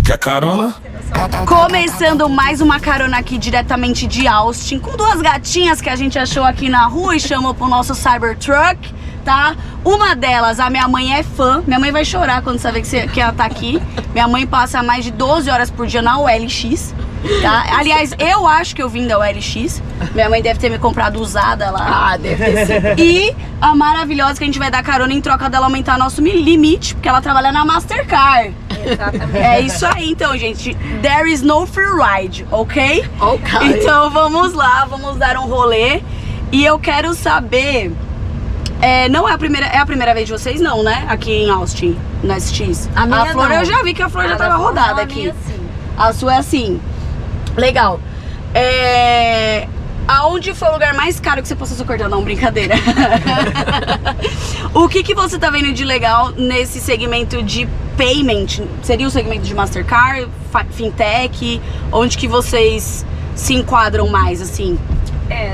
Quer carona? Começando mais uma carona aqui diretamente de Austin, com duas gatinhas que a gente achou aqui na rua e chamou pro nosso Cybertruck, tá? Uma delas, a minha mãe é fã. Minha mãe vai chorar quando saber que ela tá aqui. Minha mãe passa mais de 12 horas por dia na OLX, tá? Aliás, eu acho que eu vim da OLX. Minha mãe deve ter me comprado usada lá. Ah, deve ter sido. E a maravilhosa que a gente vai dar carona em troca dela aumentar nosso limite, porque ela trabalha na Mastercard. Exatamente. É isso aí, então, gente. There is no free ride, ok? Ok. Então vamos lá, vamos dar um rolê. E eu quero saber... não é a primeira vez de vocês, não, né? Aqui em Austin, na SX. A minha Flor, não. eu já vi que a Flor já tava rodada aqui. Assim. A sua é assim. Legal. Aonde foi o lugar mais caro que você postou seu cartão? Não, brincadeira. O que você tá vendo de legal nesse segmento de payment? Seria o segmento de Mastercard, fintech? Onde que vocês se enquadram mais, assim?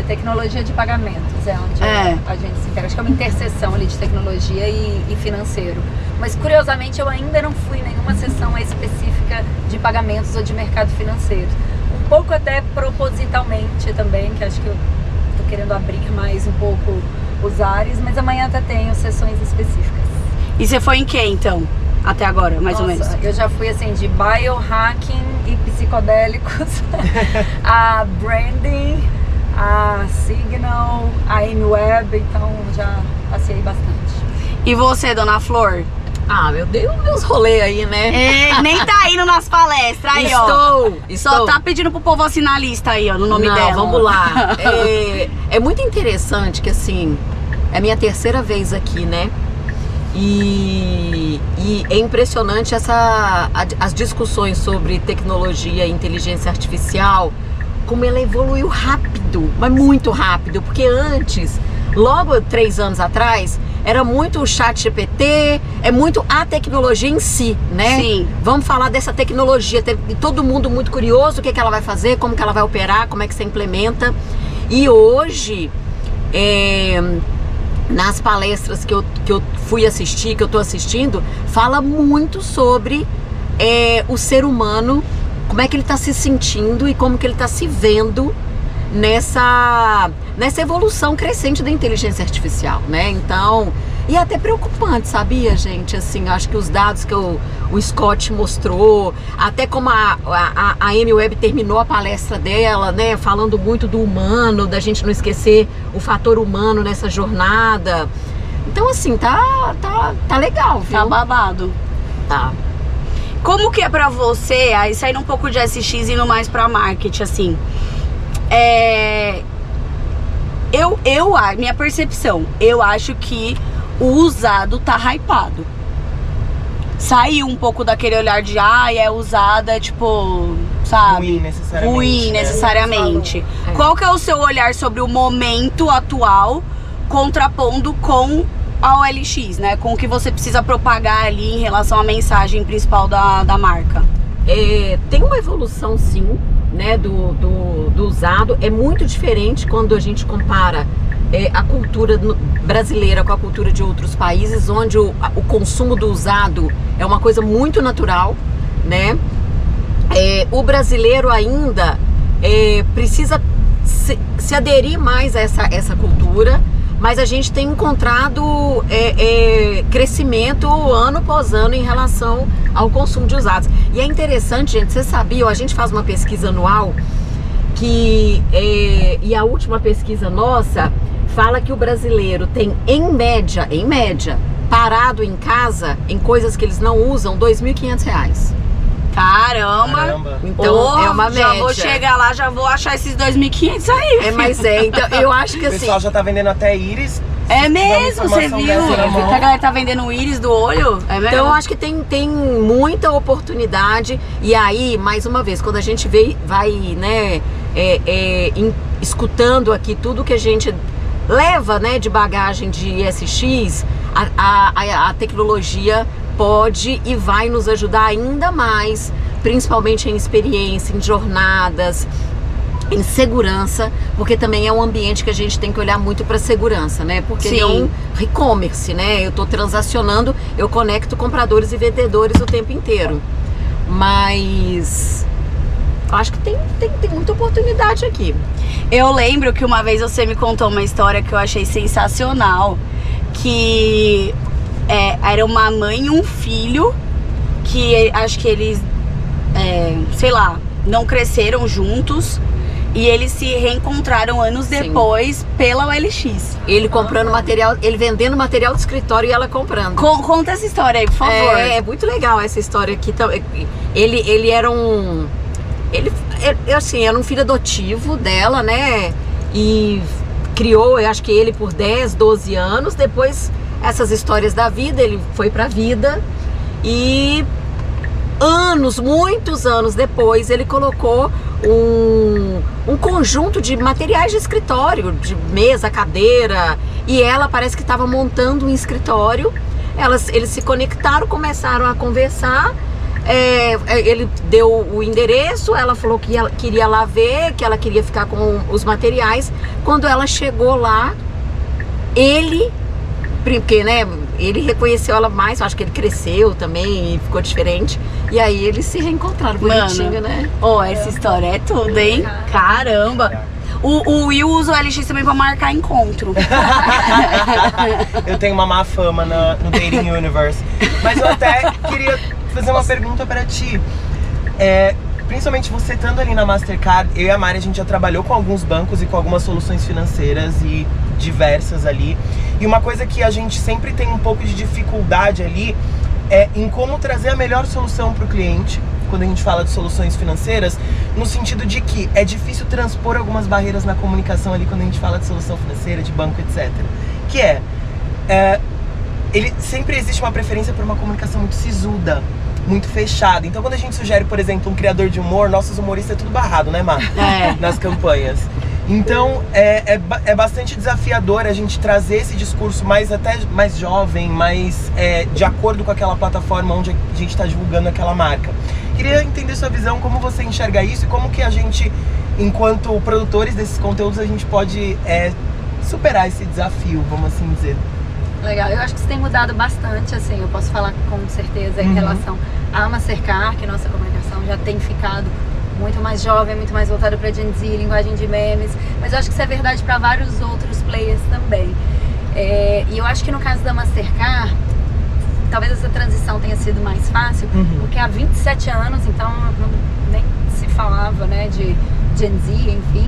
Tecnologia de pagamentos é onde a gente se interessa. Acho que é uma interseção ali de tecnologia e financeiro. Mas curiosamente eu ainda não fui em nenhuma sessão específica de pagamentos ou de mercado financeiro. Um pouco até propositalmente também, que acho que eu tô querendo abrir mais um pouco os ares, mas amanhã até tenho sessões específicas. E você foi em que, então? Até agora, mais ou menos? Eu já fui assim de biohacking e psicodélicos, a branding, a Signal, a Amweb, então já passei bastante. E você, dona Flor? Ah, meu Deus, meus rolês aí, né? Nem tá indo nas palestras aí, ó. Estou. Só tá pedindo pro povo assinar a lista aí, ó, no nome dela. Vamos lá. É muito interessante que, assim, é a minha terceira vez aqui, né? E é impressionante as discussões sobre tecnologia e inteligência artificial, como ela evoluiu rápido, mas muito rápido, porque antes, logo 3 anos atrás, era muito o ChatGPT, é muito a tecnologia em si, né? Sim. Vamos falar dessa tecnologia, todo mundo muito curioso, o que ela vai fazer, como que ela vai operar, como é que você implementa. E hoje, nas palestras que eu fui assistir, que eu tô assistindo, fala muito sobre o ser humano, como é que ele está se sentindo e como que ele está se vendo nessa evolução crescente da inteligência artificial, né? Então, e é até preocupante, sabia, gente? Assim, acho que os dados que o Scott mostrou, até como a Amweb terminou a palestra dela, né? Falando muito do humano, da gente não esquecer o fator humano nessa jornada. Então, assim, tá legal, viu? Tá babado. Tá. Como que é pra você, aí saindo um pouco de SX e indo mais pra marketing, assim, minha percepção, eu acho que o usado tá hypado. Saiu um pouco daquele olhar de, é usada, tipo, sabe? Ruim necessariamente. Qual que é o seu olhar sobre o momento atual, contrapondo com a OLX, né? Com o que você precisa propagar ali em relação à mensagem principal da marca? Tem uma evolução, sim, né, do usado. É muito diferente quando a gente compara a cultura brasileira com a cultura de outros países, onde o consumo do usado é uma coisa muito natural, né? O brasileiro ainda precisa se aderir mais a essa cultura, mas a gente tem encontrado crescimento ano após ano em relação ao consumo de usados. E é interessante, gente, vocês sabiam, a gente faz uma pesquisa anual e a última pesquisa nossa fala que o brasileiro tem, em média, parado em casa, em coisas que eles não usam, R$2.500. Caramba! Então é uma média. Já vou chegar lá, já vou achar esses 2.500 aí. Então eu acho que assim... O pessoal já tá vendendo até íris. É mesmo, você viu? Que a galera tá vendendo o íris do olho. É mesmo? Então eu acho que tem muita oportunidade. E aí, mais uma vez, quando a gente vai, né, escutando aqui tudo que a gente leva, né, de bagagem de SX, a tecnologia pode e vai nos ajudar ainda mais, principalmente em experiência, em jornadas, em segurança, porque também é um ambiente que a gente tem que olhar muito para segurança, né? Porque Sim. é um e-commerce, né? Eu tô transacionando, eu conecto compradores e vendedores o tempo inteiro. Mas acho que tem muita oportunidade aqui. Eu lembro que uma vez você me contou uma história que eu achei sensacional, que era uma mãe e um filho que acho que eles, sei lá, não cresceram juntos e eles se reencontraram anos Sim. depois pela OLX. Ele comprando material, ele vendendo material de escritório e ela comprando. Conta essa história aí, por favor. É muito legal essa história aqui. Ele era um... assim, era um filho adotivo dela, né? E criou, eu acho que ele por 10, 12 anos. Depois, essas histórias da vida, ele foi pra vida. E muitos anos depois, ele colocou um conjunto de materiais de escritório, de mesa, cadeira. E ela parece que estava montando um escritório. Eles se conectaram, começaram a conversar. Ele deu o endereço, ela falou que queria lá ver, que ela queria ficar com os materiais. Quando ela chegou lá, porque, né, ele reconheceu ela mais, acho que ele cresceu também e ficou diferente. E aí eles se reencontraram, bonitinho, né? Essa história é tudo, hein? Caramba! O Will usa o LX também pra marcar encontro. Eu tenho uma má fama no Dating Universe. Mas eu até queria fazer uma pergunta pra ti. Principalmente você estando ali na Mastercard, eu e a Mari, a gente já trabalhou com alguns bancos e com algumas soluções financeiras e diversas ali. E uma coisa que a gente sempre tem um pouco de dificuldade ali é em como trazer a melhor solução para o cliente, quando a gente fala de soluções financeiras, no sentido de que é difícil transpor algumas barreiras na comunicação ali quando a gente fala de solução financeira, de banco, etc. Que ele sempre existe uma preferência por uma comunicação muito sisuda, muito fechada. Então quando a gente sugere, por exemplo, um criador de humor, nossos humoristas é tudo barrado, né, Mar? Nas campanhas. Então é bastante desafiador a gente trazer esse discurso até mais jovem, mais de acordo com aquela plataforma onde a gente está divulgando aquela marca. Queria entender sua visão, como você enxerga isso e como que a gente, enquanto produtores desses conteúdos, a gente pode superar esse desafio, vamos assim dizer. Legal, eu acho que isso tem mudado bastante, assim, eu posso falar com certeza em relação à Mastercard, que nossa comunicação já tem ficado muito mais jovem, muito mais voltada para Gen Z, linguagem de memes, mas eu acho que isso é verdade para vários outros players também. E eu acho que no caso da Mastercard, talvez essa transição tenha sido mais fácil, porque há 27 anos, então nem se falava, né, de Gen Z, enfim.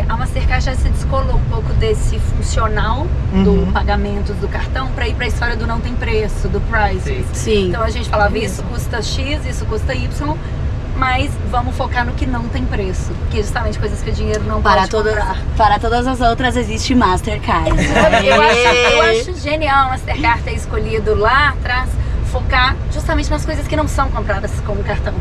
A Mastercard já se descolou um pouco desse funcional do pagamento do cartão para ir para a história do não tem preço, do prices. Sim. Então a gente falava, isso custa X, isso custa Y, mas vamos focar no que não tem preço, que é justamente coisas que o dinheiro não pode comprar. Para todas as outras existe Mastercard. Eu acho genial a Mastercard ter escolhido lá atrás focar justamente nas coisas que não são compradas como cartão,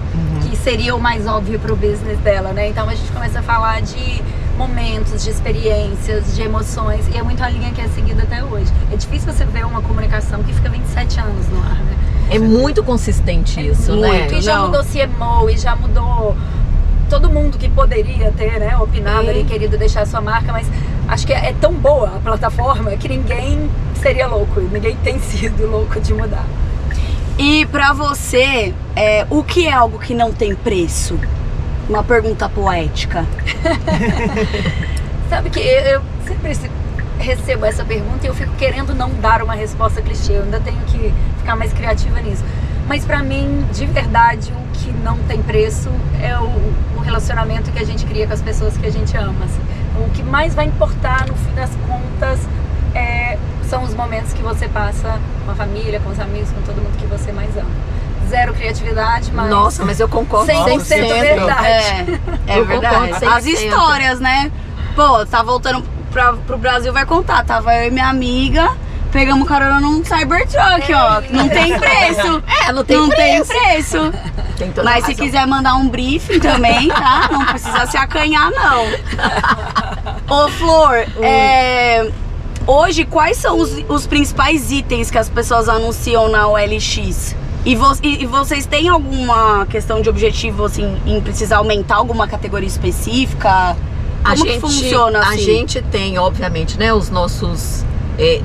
que seria o mais óbvio para o business dela, né? Então a gente começa a falar de momentos, de experiências, de emoções, e é muito a linha que é seguida até hoje. É difícil você ver uma comunicação que fica 27 anos no ar, né? É muito consistente isso, né? E já mudou CMO, e já mudou todo mundo que poderia ter, né, opinado ali, querido deixar sua marca, mas acho que é tão boa a plataforma que ninguém seria louco, ninguém tem sido louco de mudar. E pra você, o que é algo que não tem preço? Uma pergunta poética. Sabe que eu sempre recebo essa pergunta e eu fico querendo não dar uma resposta clichê, eu ainda tenho que ficar mais criativa nisso. Mas pra mim, de verdade, o que não tem preço é o relacionamento que a gente cria com as pessoas que a gente ama. Assim. O que mais vai importar, no fim das contas, são os momentos que você passa com a família, com os amigos, com todo mundo que você mais ama. Zero criatividade, mas... Nossa, mas eu concordo 100% verdade. É verdade. As histórias, né? Pô, tá voltando pro Brasil, vai contar. Tava eu e minha amiga, pegamos carona num Cybertruck, ó. Não tem preço. Não tem preço. Tem toda mas razão. se quiser mandar um briefing também, tá? Não precisa se acanhar, não. Ô, Flor, hoje, quais são os principais itens que as pessoas anunciam na OLX? E vocês têm alguma questão de objetivo, assim, em precisar aumentar alguma categoria específica? Como que funciona assim? A gente tem, obviamente, né, os nossos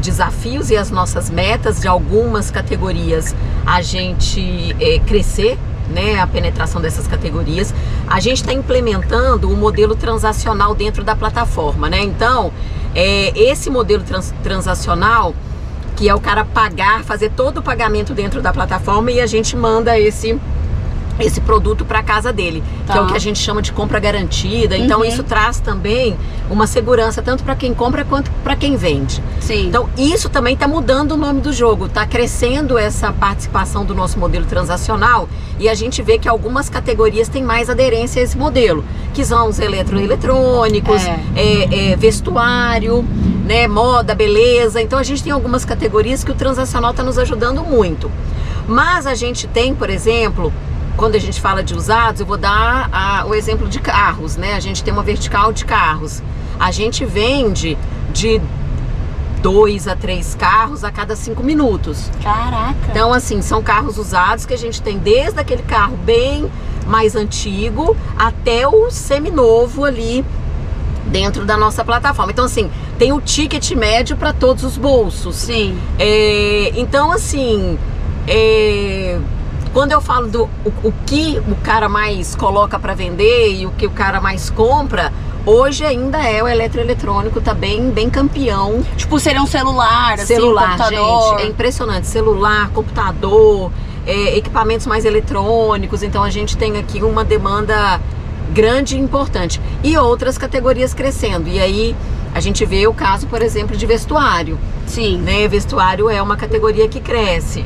desafios e as nossas metas de algumas categorias, a gente crescer, né, a penetração dessas categorias. A gente está implementando o modelo transacional dentro da plataforma, né? Então, esse modelo transacional, que é o cara fazer todo o pagamento dentro da plataforma e a gente manda esse produto para casa dele, que é o que a gente chama de compra garantida. Então isso traz também uma segurança tanto para quem compra quanto para quem vende. Sim. Então isso também está mudando o nome do jogo, está crescendo essa participação do nosso modelo transacional e a gente vê que algumas categorias têm mais aderência a esse modelo, que são os eletroeletrônicos, vestuário, né, moda, beleza. Então a gente tem algumas categorias que o transacional está nos ajudando muito. Mas a gente tem, por exemplo, quando a gente fala de usados, eu vou dar o exemplo de carros, né? A gente tem uma vertical de carros. A gente vende de 2 a 3 carros a cada 5 minutos. Caraca! Então, assim, são carros usados que a gente tem desde aquele carro bem mais antigo até o seminovo ali dentro da nossa plataforma. Então, assim, tem o ticket médio para todos os bolsos. Sim. Então, assim, quando eu falo o que o cara mais coloca para vender e o que o cara mais compra, hoje ainda o eletroeletrônico tá bem campeão. Tipo, seria um celular, computador. Gente, é impressionante. Celular, computador, equipamentos mais eletrônicos. Então a gente tem aqui uma demanda grande e importante. E outras categorias crescendo. E aí a gente vê o caso, por exemplo, de vestuário. Sim. Né? Vestuário é uma categoria que cresce.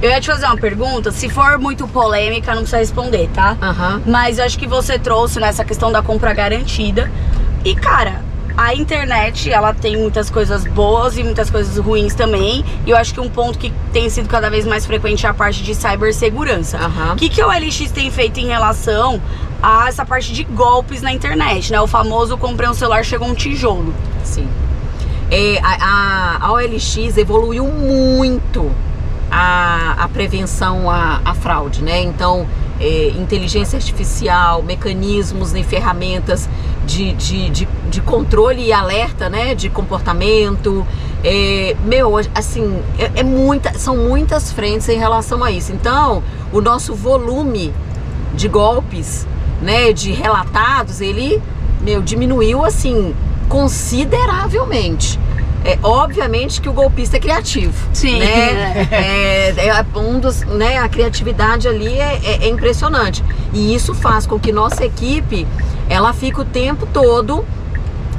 Eu ia te fazer uma pergunta, se for muito polêmica, não precisa responder, tá? Mas eu acho que você trouxe nessa questão da compra garantida. E, cara, a internet, ela tem muitas coisas boas e muitas coisas ruins também. E eu acho que um ponto que tem sido cada vez mais frequente é a parte de cibersegurança. O que o OLX tem feito em relação a essa parte de golpes na internet, né? O famoso comprei um celular, chegou um tijolo. Sim. A OLX evoluiu muito a prevenção à fraude, né? Então, inteligência artificial, mecanismos e ferramentas de controle e alerta, né? De comportamento. Assim, são muitas frentes em relação a isso. Então, o nosso volume de golpes, né? De relatados, ele, diminuiu, assim, consideravelmente. Obviamente que o golpista é criativo. Sim. Né? Né, a criatividade ali é impressionante. E isso faz com que nossa equipe, ela fique o tempo todo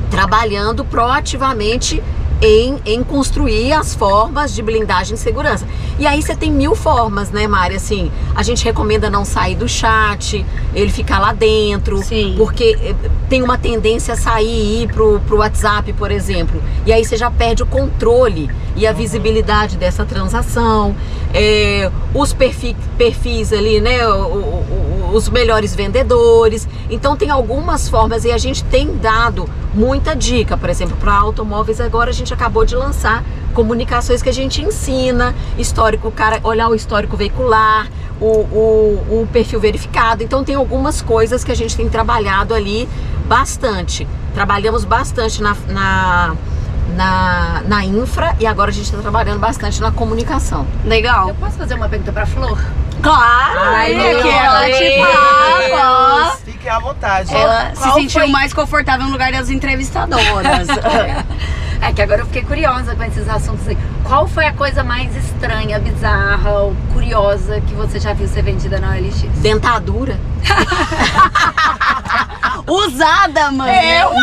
trabalhando proativamente em construir as formas de blindagem de segurança. E aí você tem 1000 formas, né, Mari? Assim, a gente recomenda não sair do chat, ele ficar lá dentro. Sim. Porque tem uma tendência a sair e ir pro WhatsApp, por exemplo. E aí você já perde o controle e a visibilidade dessa transação. Os perfis ali, né? Os melhores vendedores. Então tem algumas formas e a gente tem dado muita dica. Por exemplo, para automóveis agora a gente acabou de lançar comunicações que a gente ensina, histórico, o cara olhar o histórico veicular, o perfil verificado. Então tem algumas coisas que a gente tem trabalhado ali bastante. Trabalhamos bastante na infra e agora a gente está trabalhando bastante na comunicação. Legal. Eu posso fazer uma pergunta para Flor? Claro! Que ela te fala. Fique à vontade. Ela se sentiu mais confortável no lugar das entrevistadoras. É que agora eu fiquei curiosa com esses assuntos aí. Qual foi a coisa mais estranha, bizarra ou curiosa que você já viu ser vendida na OLX? Dentadura. Usada, mano.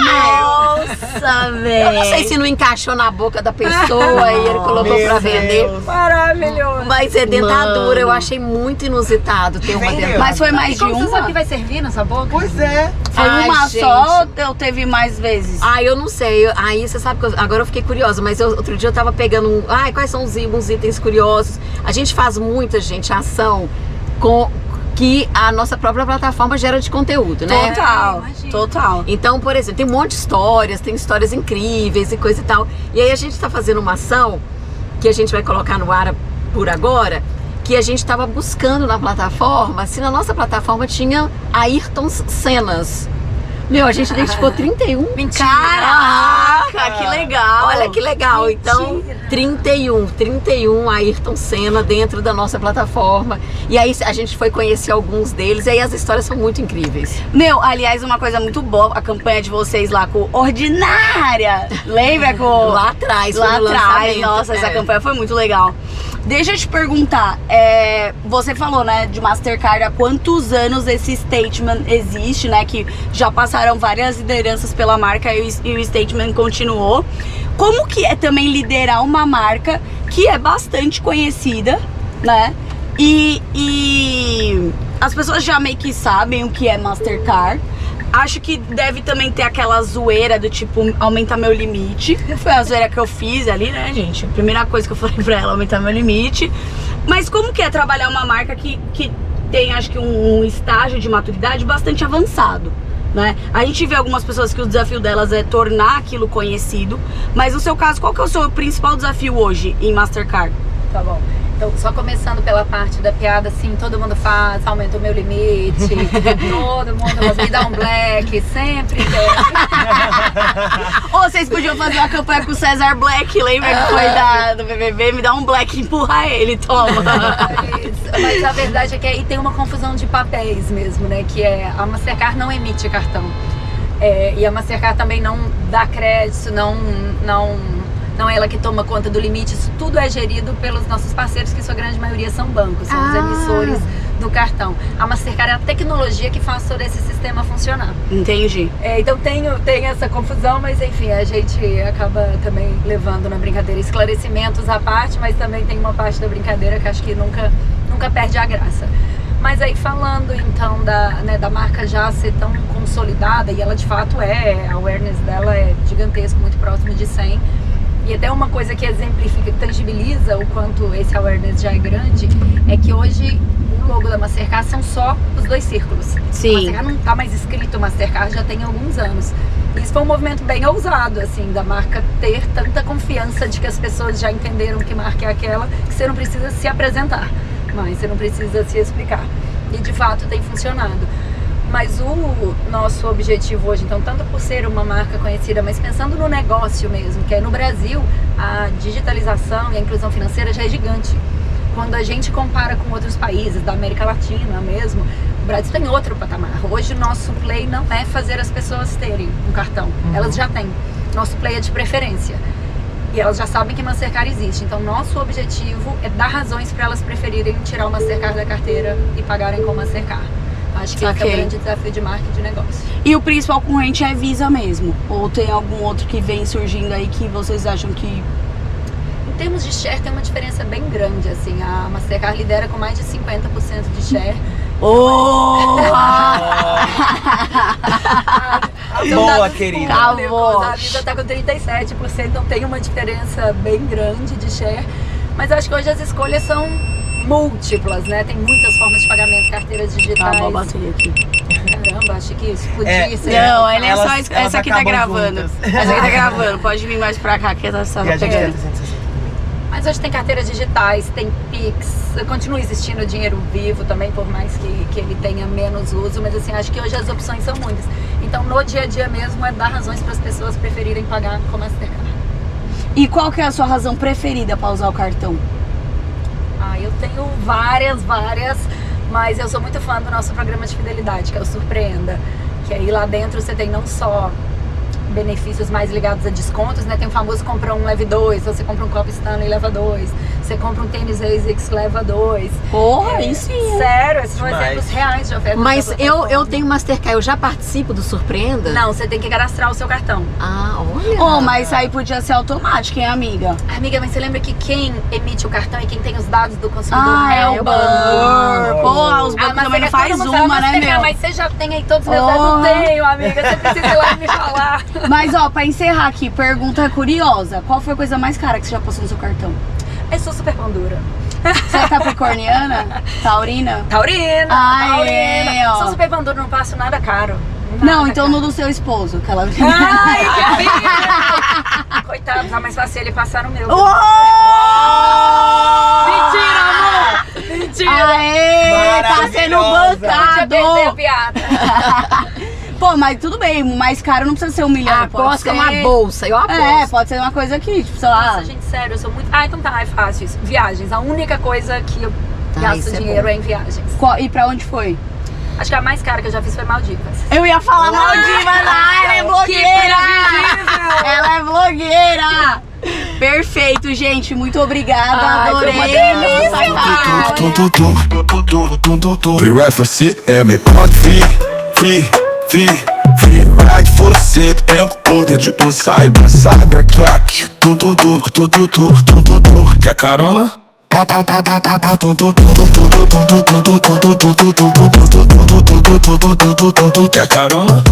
Nossa, velho. Eu não sei se não encaixou na boca da pessoa e ele colocou pra vender. Maravilhoso. Mas dentadura, Mano. eu achei muito inusitado ter uma Vendeu. dentadura. Mas foi mais E como de você uma? sabe que vai servir na sua boca? Pois é. Foi Ai, uma gente. só ou teve mais vezes? Eu não sei. Aí você sabe que agora eu fiquei curiosa, mas outro dia eu tava pegando quais são uns itens curiosos. A gente faz muita, gente, ação que a nossa própria plataforma gera de conteúdo, né? Total. Então, por exemplo, tem um monte de histórias, tem histórias incríveis e coisa e tal. E aí a gente tá fazendo uma ação que a gente vai colocar no ar por agora, que a gente tava buscando na plataforma, se na nossa plataforma tinha Ayrton cenas. Meu, a gente identificou 31. Mentira! Caraca, que legal. Olha que legal. Mentira. Então, 31 Ayrton Senna dentro da nossa plataforma. E aí a gente foi conhecer alguns deles. E aí as histórias são muito incríveis. Meu, aliás, uma coisa muito boa, a campanha de vocês lá com Ordinária. Lembra com... Lá atrás, Lá foi no atrás, lançamento. nossa, essa campanha foi muito legal. Deixa eu te perguntar, você falou, né, de Mastercard, há quantos anos esse statement existe, né, que já passaram várias lideranças pela marca e o statement continuou. Como que é também liderar uma marca que é bastante conhecida, né, e as pessoas já meio que sabem o que é Mastercard. Acho que deve também ter aquela zoeira do tipo, aumentar meu limite. Foi a zoeira que eu fiz ali, né, gente? A primeira coisa que eu falei pra ela, aumentar meu limite. Mas como que é trabalhar uma marca que tem, acho que, um estágio de maturidade bastante avançado, né? A gente vê algumas pessoas que o desafio delas é tornar aquilo conhecido. Mas no seu caso, qual que é o seu principal desafio hoje em Mastercard? Tá bom. Então, só começando pela parte da piada, assim, todo mundo faz, aumenta o meu limite, todo mundo me dá um black, sempre tem. Ou vocês podiam fazer uma campanha com o César Black, lembra que foi do BBB? Me dá um black e empurra ele, toma. Mas a verdade é que aí tem uma confusão de papéis mesmo, né? Que é, a Mastercard não emite cartão. E a Mastercard também não dá crédito, não é ela que toma conta do limite, isso tudo é gerido pelos nossos parceiros, que sua grande maioria são bancos, são os emissores do cartão. A Mastercard é a tecnologia que faz todo esse sistema funcionar. Entendi. Então tem essa confusão, mas enfim, a gente acaba também levando na brincadeira esclarecimentos à parte, mas também tem uma parte da brincadeira que acho que nunca perde a graça. Mas aí falando então da marca já ser tão consolidada, e ela de fato a awareness dela é gigantesco, muito próximo de 100. E até uma coisa que exemplifica, que tangibiliza o quanto esse awareness já é grande, é que hoje o logo da Mastercard são só os 2 círculos. Sim. A Mastercard não tá mais escrito Mastercard já tem alguns anos. Isso foi um movimento bem ousado, assim, da marca ter tanta confiança de que as pessoas já entenderam que marca é aquela, que você não precisa se apresentar, mas você não precisa se explicar. E de fato tem funcionado. Mas o nosso objetivo hoje, então, tanto por ser uma marca conhecida, mas pensando no negócio mesmo, que é no Brasil, a digitalização e a inclusão financeira já é gigante. Quando a gente compara com outros países da América Latina mesmo, o Brasil tem outro patamar. Hoje o nosso play não é fazer as pessoas terem um cartão, elas já têm. Nosso play é de preferência. E elas já sabem que Mastercard existe. Então, nosso objetivo é dar razões para elas preferirem tirar o Mastercard da carteira e pagarem com Mastercard. Acho que esse é o grande desafio de marca e de negócio. E o principal concorrente é Visa mesmo? Ou tem algum outro que vem surgindo aí que vocês acham que... Em termos de share, tem uma diferença bem grande, assim. A Mastercard lidera com mais de 50% de share. Boa, querida. A Visa tá com 37%, então tem uma diferença bem grande de share. Mas acho que hoje as escolhas são múltiplas, né? Tem muitas formas de pagamento, carteiras digitais. Tá, bateria aqui. Caramba, acho que isso podia ser. Não, ele é só Elas essa aqui tá gravando. juntas. Essa aqui tá gravando. Pode vir mais pra cá que essa só E tá a gente pegando. tem 360. Mas hoje tem carteiras digitais, tem Pix, continua existindo dinheiro vivo também, por mais que ele tenha menos uso, mas assim, acho que hoje as opções são muitas. Então no dia a dia mesmo é dar razões para as pessoas preferirem pagar com Mastercard. E qual que é a sua razão preferida pra usar o cartão? Eu tenho várias, mas eu sou muito fã do nosso programa de fidelidade, que é o Surpreenda. Que aí lá dentro você tem não só benefícios mais ligados a descontos, né? Tem o famoso compra um, leve 2, você compra um copo Stanley, leva 2. Você compra um tênis ASICS, leva 2. Porra, isso sim. Sério, esses são Demais. exemplos reais de oferta. Mas eu tenho Mastercard, eu já participo do Surpreenda? Não, você tem que cadastrar o seu cartão. Oh, mas aí podia ser automático, hein, amiga? Amiga, mas você lembra que quem emite o cartão e quem tem os dados do consumidor É o banco? banco. Porra, os bancos mas também não você faz todo mundo sabe uma, né, Mastercard, meu? Mas você já tem aí todos os meus Oh. dados? Não tenho, amiga. Você precisa ir lá e me falar. Mas, ó, pra encerrar aqui, pergunta curiosa. Qual foi a coisa mais cara que você já passou no seu cartão? Eu sou super pão dura. Você é capricorniana? Taurina? Taurina, Ai, taurina. ó. Sou super pão dura, não passo nada caro. Não, então no do seu esposo, aquela... Ai, que filho! Coitado, tá mais fácil ele passar no meu. Mentira, amor! Mentira! Aê, tá sendo Maravilhosa. Podia perder a bancado! piada. Pô, mas tudo bem, o mais caro não precisa ser 1 milhão. A aposta é uma bolsa, eu aposto. É, pode ser uma coisa aqui, tipo, sei lá. Nossa, gente, sério, eu sou muito... Ah, então tá, é fácil isso. Viagens, a única coisa que eu gasto isso é dinheiro bom. é em viagens. E pra onde foi? Acho que a mais cara que eu já fiz foi Maldivas. Eu ia falar Maldivas, ela é blogueira! Ela é blogueira! Perfeito, gente, muito obrigada, Ai, adorei. foi uma delícia. Ride você é meu pode free você é o poder de tu saiba que aqui tudo quer carona? Quer carona?